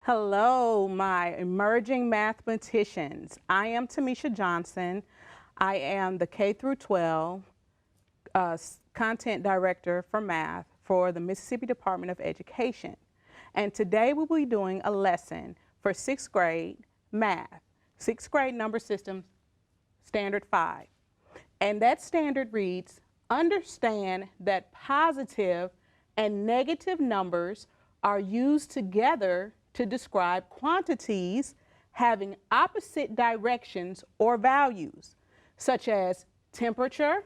Hello, my emerging mathematicians. I am Tamisha Johnson. I am the K through 12 Content Director for Math for the Mississippi Department of Education. And today we'll be doing a lesson for 6th grade math, 6th grade number systems, standard 5. And that standard reads, understand that positive and negative numbers are used together to describe quantities having opposite directions or values, such as temperature,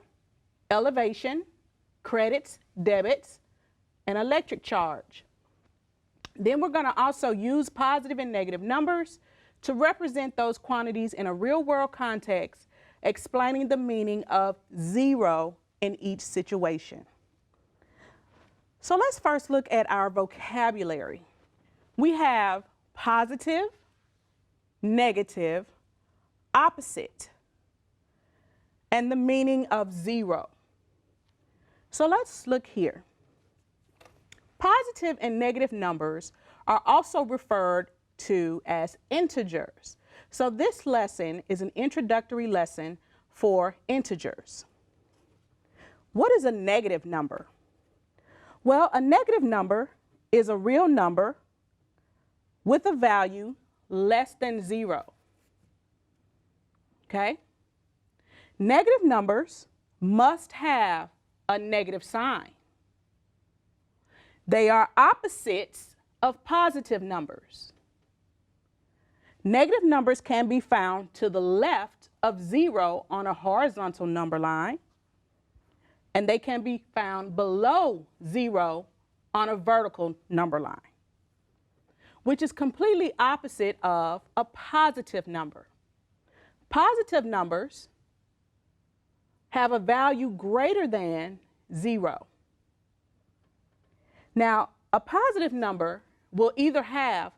elevation, credits, debits, and electric charge. Then we're going to also use positive and negative numbers to represent those quantities in a real-world context, explaining the meaning of zero in each situation. So let's first look at our vocabulary. We have positive, negative, opposite, and the meaning of zero. So let's look here. Positive and negative numbers are also referred to as integers. So this lesson is an introductory lesson for integers. What is a negative number? Well, a negative number is a real number with a value less than 0. Okay? Negative numbers must have a negative sign. They are opposites of positive numbers. Negative numbers can be found to the left of 0 on a horizontal number line, and they can be found below 0 on a vertical number line, which is completely opposite of a positive number. Positive numbers have a value greater than 0. Now, a positive number will either have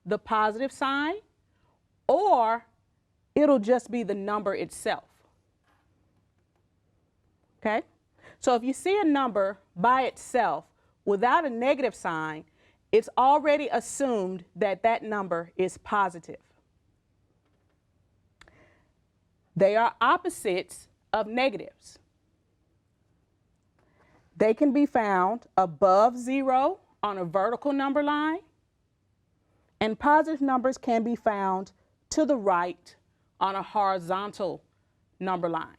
the positive sign or it'll just be the number itself. Okay? So if you see a number by itself without a negative sign, it's already assumed that that number is positive. They are opposites of negatives. They can be found above 0 on a vertical number line, and positive numbers can be found to the right on a horizontal number line.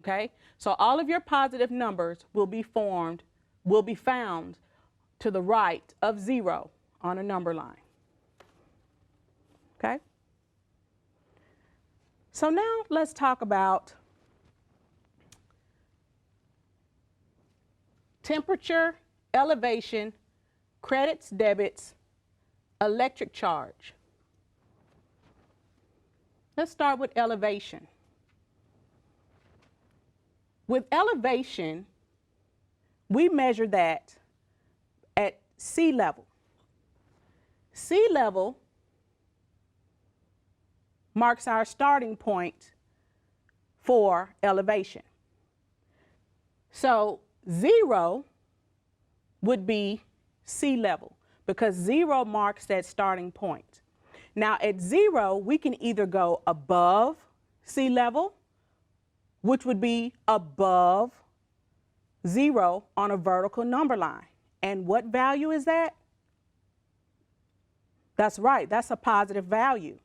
Okay? So all of your positive numbers will be found to the right of 0 on a number line. Okay? So now let's talk about temperature, elevation, credits, debits, electric charge. Let's start with elevation. With elevation, we measure that at sea level. Sea level marks our starting point for elevation. So 0 would be sea level because 0 marks that starting point. Now at 0, we can either go above sea level, which would be above 0 on a vertical number line. And what value is that? That's right, that's a positive value.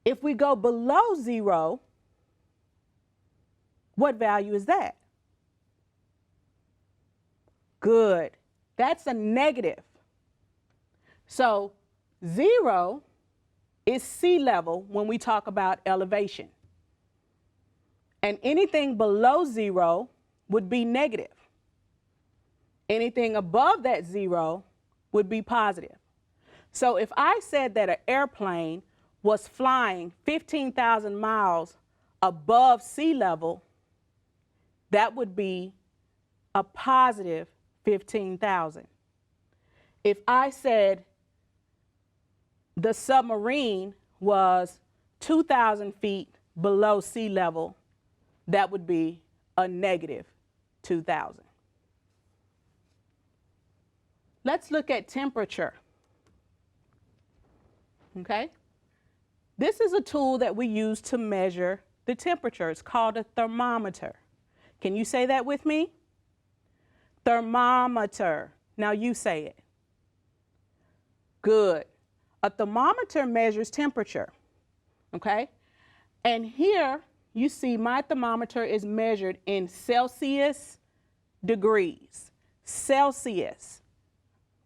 If we go below 0, what value is that? Good, that's a negative. So 0 is sea level when we talk about elevation. And anything below 0 would be negative. Anything above that 0 would be positive. So if I said that an airplane was flying 15,000 miles above sea level, that would be a positive 15,000. If I said the submarine was 2,000 feet below sea level, that would be a negative 2,000. Let's look at temperature. Okay? This is a tool that we use to measure the temperature. It's called a thermometer. Can you say that with me? Thermometer. Now you say it. Good. A thermometer measures temperature. Okay? And here you see my thermometer is measured in Celsius degrees. Celsius.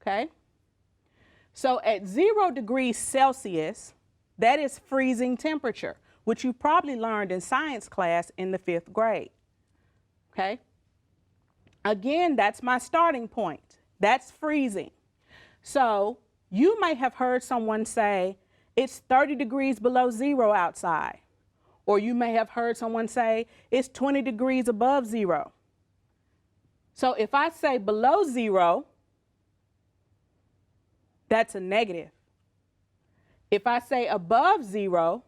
Okay? So at 0 degrees Celsius, that is freezing temperature, which you probably learned in science class in the 5th grade. Okay? Again, that's my starting point. That's freezing. So you may have heard someone say, it's 30 degrees below 0 outside. Or you may have heard someone say, it's 20 degrees above 0. So if I say below 0, that's a negative. If I say above 0,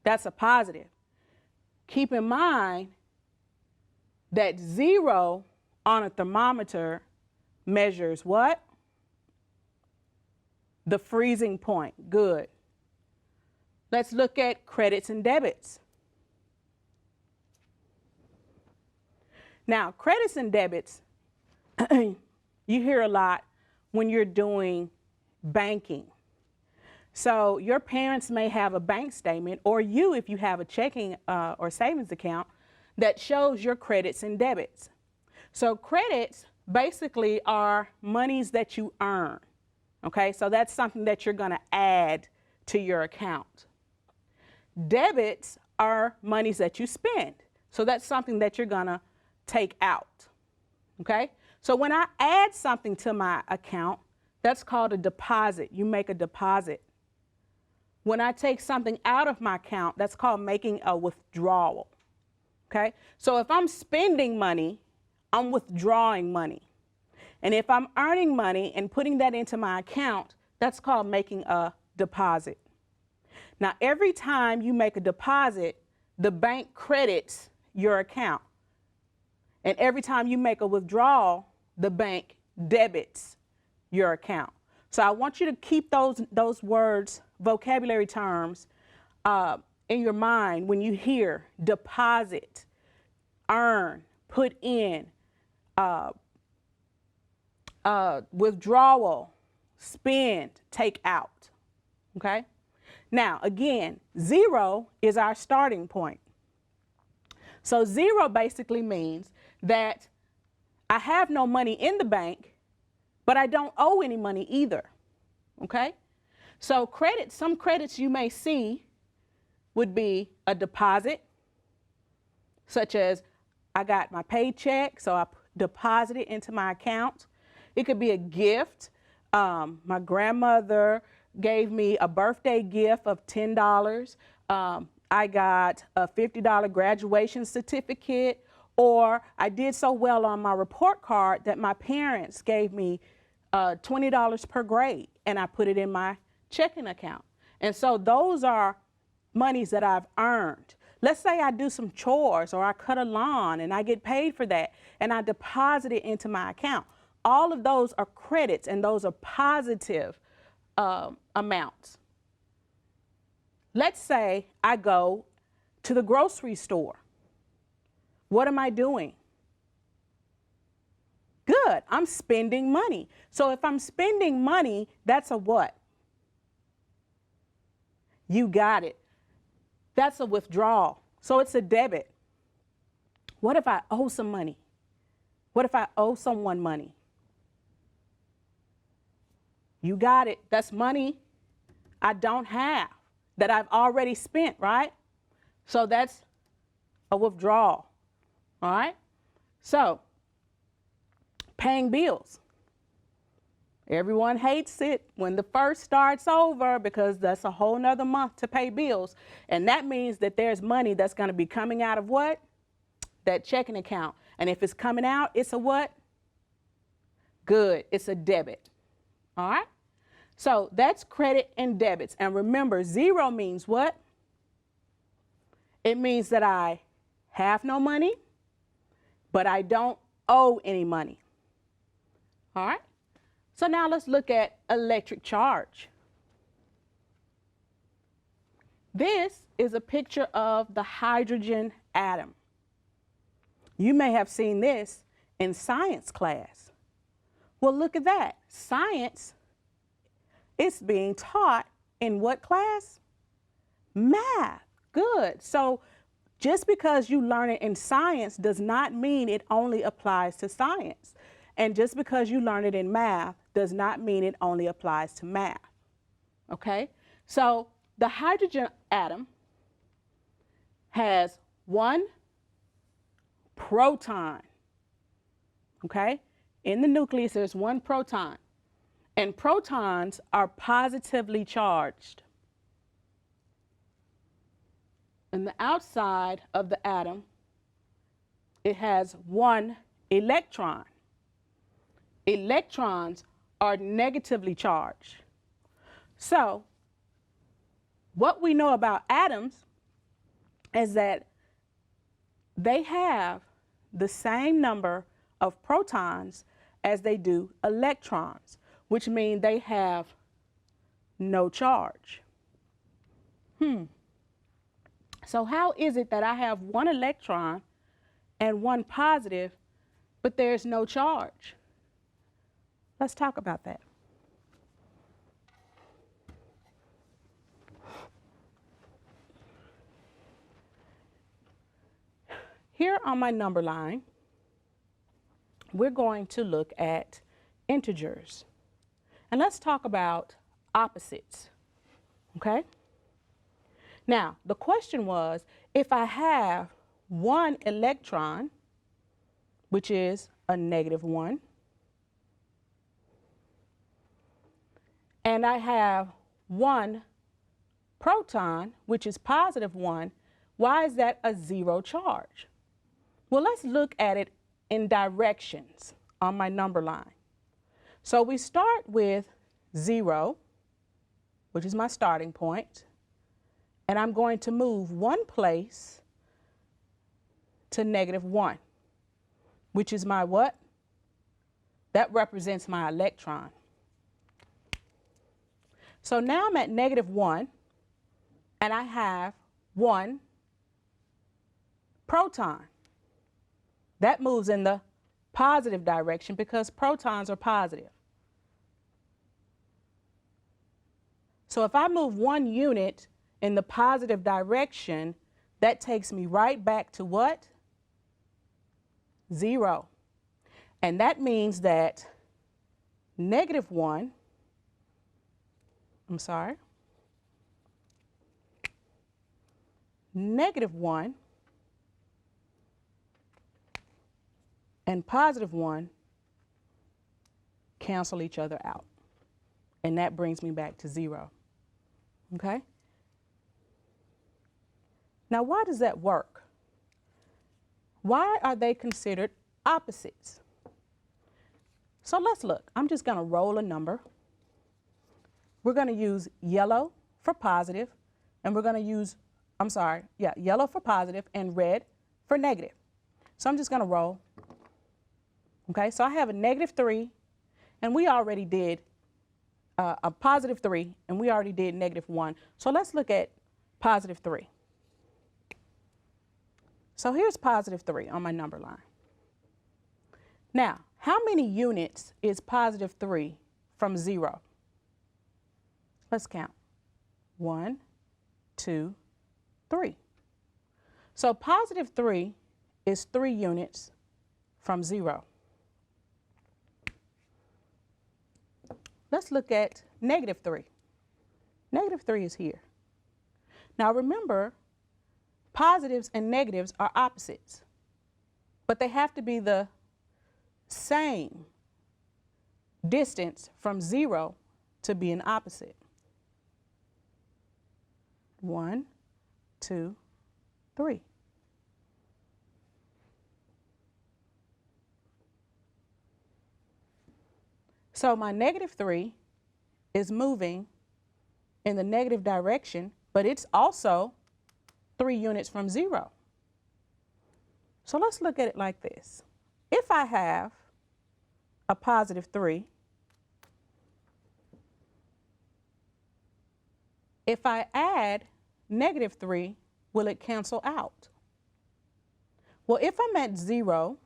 that's a positive. Keep in mind that 0 on a thermometer measures what? The freezing point. Good. Let's look at credits and debits. Now, credits and debits, you hear a lot when you're doing banking. So your parents may have a bank statement, or you, if you have a checking or savings account, that shows your credits and debits. So credits basically are monies that you earn. Okay, so that's something that you're going to add to your account. Debits are monies that you spend. So that's something that you're going to take out. Okay, so when I add something to my account, that's called a deposit. You make a deposit. When I take something out of my account, that's called making a withdrawal. Okay, so if I'm spending money, I'm withdrawing money. And if I'm earning money and putting that into my account, that's called making a deposit. Now, every time you make a deposit, the bank credits your account. And every time you make a withdrawal, the bank debits your account. So I want you to keep those words, vocabulary terms, in your mind when you hear deposit, earn, put in, withdrawal, spend, take out. Okay? Now, again, 0 is our starting point. So 0 basically means that I have no money in the bank, but I don't owe any money either. Okay? So credits, some credits you may see would be a deposit, such as I got my paycheck, so I deposit it into my account. It could be a gift. My grandmother gave me a birthday gift of $10. I got a $50 graduation certificate, or I did so well on my report card that my parents gave me $20 per grade, and I put it in my checking account. And so those are monies that I've earned. Let's say I do some chores or I cut a lawn and I get paid for that and I deposit it into my account. All of those are credits, and those are positive amounts. Let's say I go to the grocery store. What am I doing? Good, I'm spending money. So if I'm spending money, that's a what? You got it. That's a withdrawal. So it's a debit. What if I owe some money? What if I owe someone money? You got it. That's money I don't have that I've already spent, right? So that's a withdrawal. All right? So, paying bills. Everyone hates it when the first starts over because that's a whole nother month to pay bills. And that means that there's money that's going to be coming out of what? That checking account. And if it's coming out, it's a what? Good. It's a debit. All right? So that's credit and debits. And remember, 0 means what? It means that I have no money, but I don't owe any money. All right? So now let's look at electric charge. This is a picture of the hydrogen atom. You may have seen this in science class. Well, look at that. Science is being taught in what class? Math. Good. So just because you learn it in science does not mean it only applies to science. And just because you learn it in math does not mean it only applies to math. Okay? So the hydrogen atom has one proton. Okay? In the nucleus, there's one proton. And protons are positively charged. On the outside of the atom, it has one electron. Electrons are negatively charged. So, what we know about atoms is that they have the same number of protons as they do electrons, which means they have no charge. So how is it that I have one electron and one positive, but there's no charge? Let's talk about that. Here on my number line, we're going to look at integers. And let's talk about opposites, okay? Now, the question was, if I have one electron, which is a -1, and I have one proton, which is +1, why is that a 0 charge? Well, let's look at it in directions on my number line. So we start with 0, which is my starting point, and I'm going to move one place to -1, which is my what? That represents my electron. So now I'm at -1, and I have one proton. That moves in the positive direction because protons are positive. So if I move one unit in the positive direction, that takes me right back to what? 0. And that means that -1, -1 and +1 cancel each other out. And that brings me back to 0. Okay? Now, why does that work? Why are they considered opposites? So let's look. I'm just going to roll a number. We're going to use yellow for positive, and we're going to use, yellow for positive and red for negative. So I'm just going to roll. Okay, so I have a -3, and we already did a +3, and we already did -1. So let's look at +3. So here's +3 on my number line. Now, how many units is +3 from 0? Let's count. 1, 2, 3. So +3 is 3 units from 0. Let's look at -3. -3 is here. Now remember, positives and negatives are opposites, but they have to be the same distance from 0 to be an opposite. 1, 2, 3. So my -3 is moving in the negative direction, but it's also 3 units from 0. So let's look at it like this. If I have a +3, if I add negative 3, will it cancel out? Well, if I'm at 0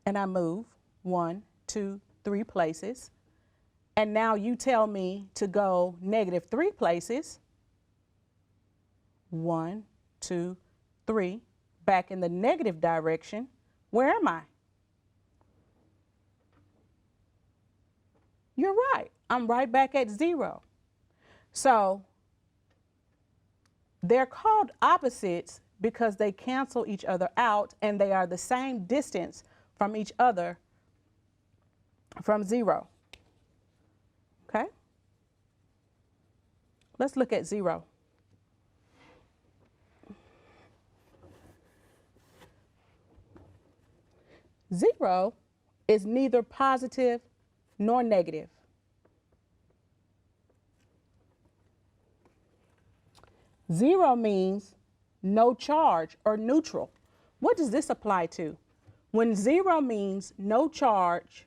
and I move 1, 2, 3 places, and now you tell me to go negative 3 places, 1, 2, 3, back in the negative direction, where am I? You're right. I'm right back at 0. So they're called opposites because they cancel each other out and they are the same distance from each other from 0. Okay? Let's look at 0. Zero is neither positive nor negative. Zero means no charge or neutral. What does this apply to? When 0 means no charge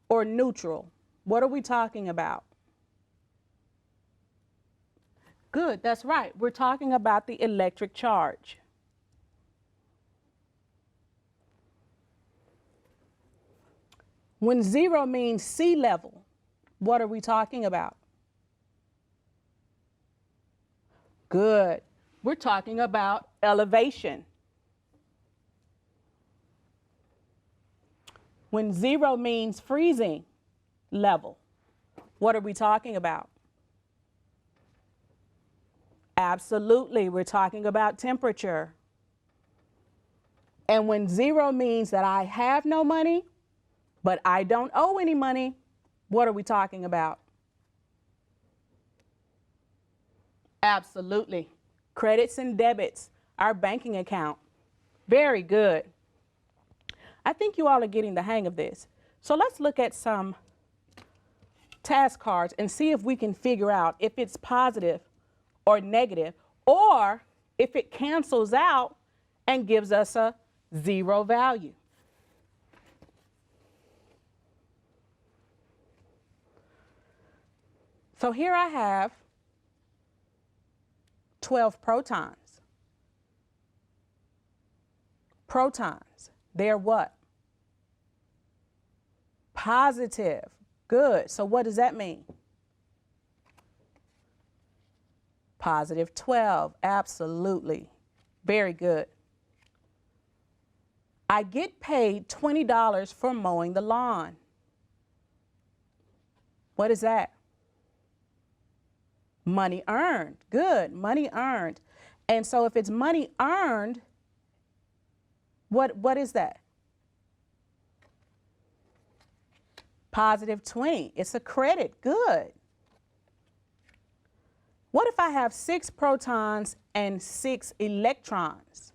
or neutral, what are we talking about? Good, that's right. We're talking about the electric charge. When 0 means sea level, what are we talking about? Good. We're talking about elevation. When 0 means freezing level, what are we talking about? Absolutely, we're talking about temperature. And when 0 means that I have no money, but I don't owe any money, what are we talking about? Absolutely. Credits and debits, our banking account. Very good. I think you all are getting the hang of this. So let's look at some task cards and see if we can figure out if it's positive or negative, or if it cancels out and gives us a 0 value. So here I have 12 protons. Protons, they're what? Positive. Good. So what does that mean? Positive 12. Absolutely. Very good. I get paid $20 for mowing the lawn. What is that? Money earned. Good. Money earned. And so if it's money earned, what is that? Positive 20. It's a credit. Good. What if I have 6 protons and 6 electrons?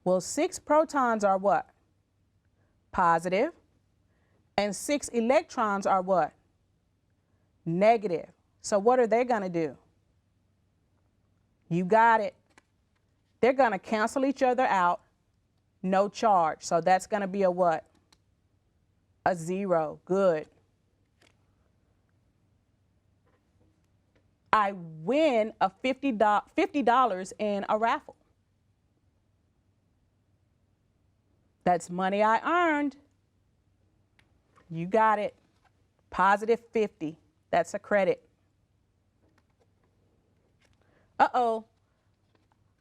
Well, 6 protons are what? Positive. And 6 electrons are what? Negative. So what are they going to do? You got it. They're going to cancel each other out. No charge. So that's going to be a what? A 0. Good. I win a $50 in a raffle. That's money I earned. You got it. Positive 50. That's a credit. Uh-oh.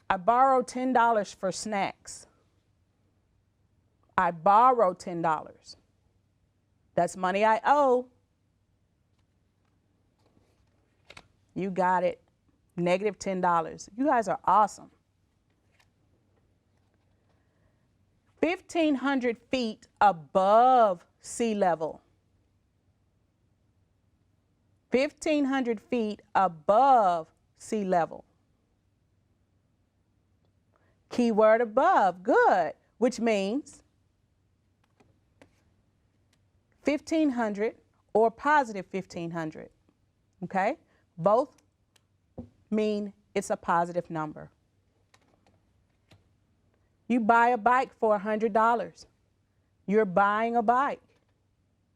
I borrowed $10 for snacks. I borrowed $10. That's money I owe. You got it. Negative $10. You guys are awesome. 1,500 feet above sea level. 1,500 feet above sea level. Keyword above. Good. Which means 1,500 or positive 1,500. Okay? Both mean it's a positive number. You buy a bike for $100. You're buying a bike.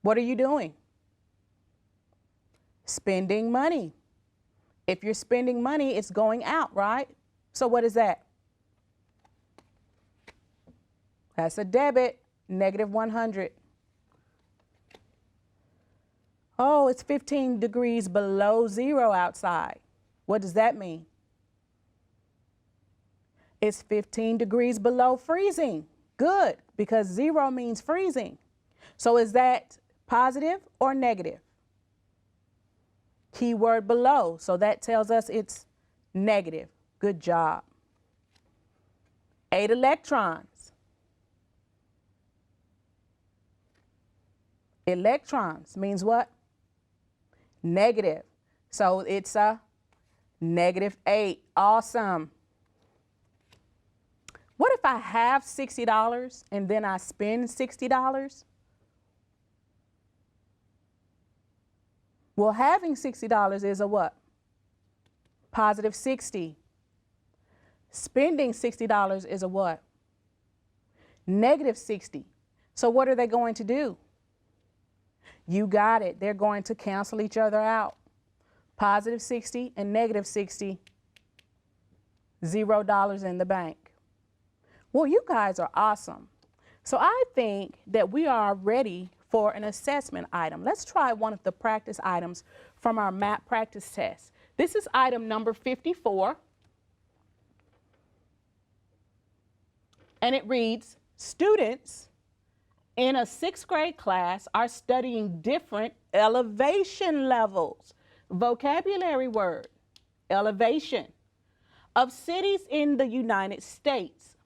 What are you doing? Spending money. If you're spending money, it's going out, right? So what is that? That's a debit, negative 100. Oh, it's 15 degrees below zero outside. What does that mean? It's 15 degrees below freezing. Good, because zero means freezing. So is that positive or negative? Keyword below, so that tells us it's negative. Good job. 8 electrons. Electrons means what? Negative. So it's a -8. Awesome. What if I have $60 and then I spend $60? Well, having $60 is a what? Positive 60. Spending $60 is a what? Negative 60. So what are they going to do? You got it. They're going to cancel each other out. Positive 60 and negative 60, $0 in the bank. Well, you guys are awesome. So I think that we are ready for an assessment item. Let's try one of the practice items from our map practice test. This is item number 54. And it reads, students in a 6th grade class are studying different elevation levels. Vocabulary word, elevation, of cities in the United States.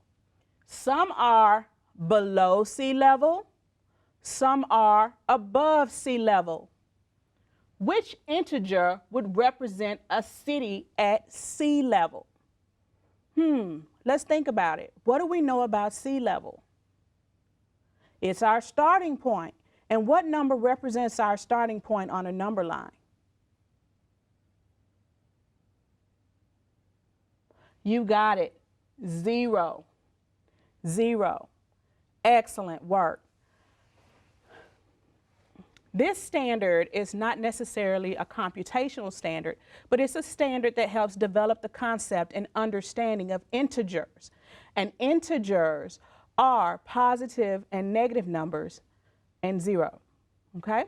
Some are below sea level, some are above sea level. Which integer would represent a city at sea level? Let's think about it. What do we know about sea level? It's our starting point. And what number represents our starting point on a number line? You got it. 0. 0. Excellent work. This standard is not necessarily a computational standard, but it's a standard that helps develop the concept and understanding of integers. And integers are positive and negative numbers and 0, okay?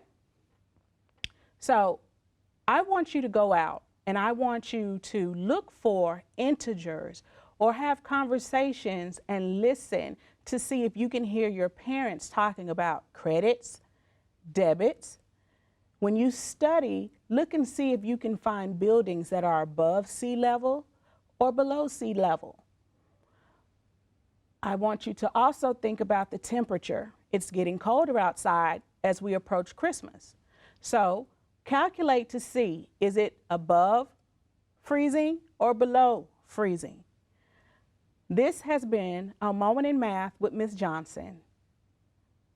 So I want you to go out and I want you to look for integers or have conversations and listen to see if you can hear your parents talking about credits, debits. When you study, look and see if you can find buildings that are above sea level or below sea level. I want you to also think about the temperature. It's getting colder outside as we approach Christmas. So calculate to see, is it above freezing or below freezing? This has been A Moment in Math with Ms. Johnson.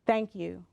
Thank you.